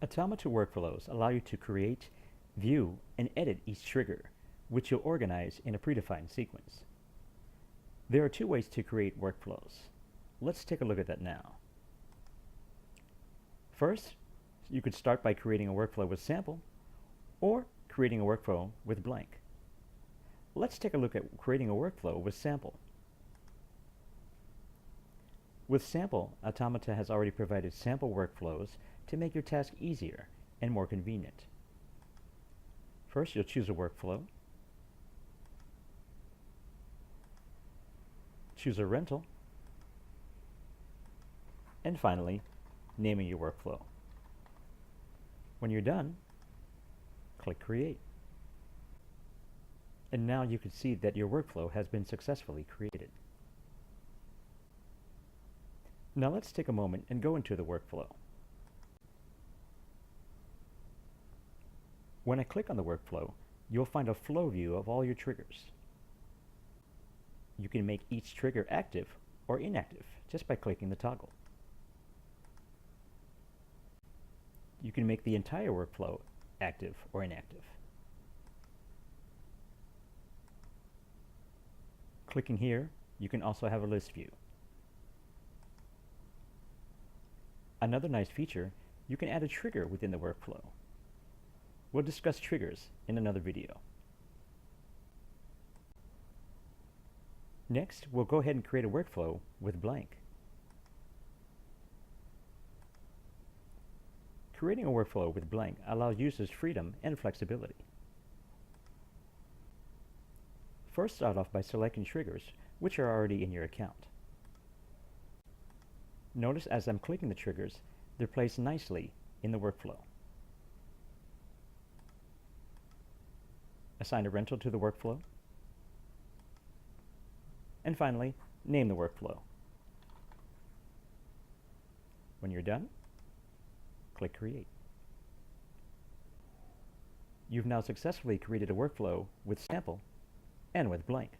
Automata Workflows allow you to create, view, and edit each trigger, which you'll organize in a predefined sequence. There are two ways to create workflows. Let's take a look at that now. First, you could start by creating a workflow with sample, or creating a workflow with blank. Let's take a look at creating a workflow with sample. With sample, Automata has already provided sample workflows to make your task easier and more convenient. First, you'll choose a workflow, choose a rental, and finally, naming your workflow. When you're done, click Create. And now you can see that your workflow has been successfully created. Now let's take a moment and go into the workflow. When I click on the workflow, you'll find a flow view of all your triggers. You can make each trigger active or inactive just by clicking the toggle. You can make the entire workflow active or inactive. Clicking here, you can also have a list view. Another nice feature, you can add a trigger within the workflow. We'll discuss triggers in another video. Next, we'll go ahead and create a workflow with blank. Creating a workflow with blank allows users freedom and flexibility. First, start off by selecting triggers, which are already in your account. Notice as I'm clicking the triggers, they're placed nicely in the workflow. Assign a rental to the workflow. And finally, name the workflow. When you're done, click Create. You've now successfully created a workflow with sample and with blank.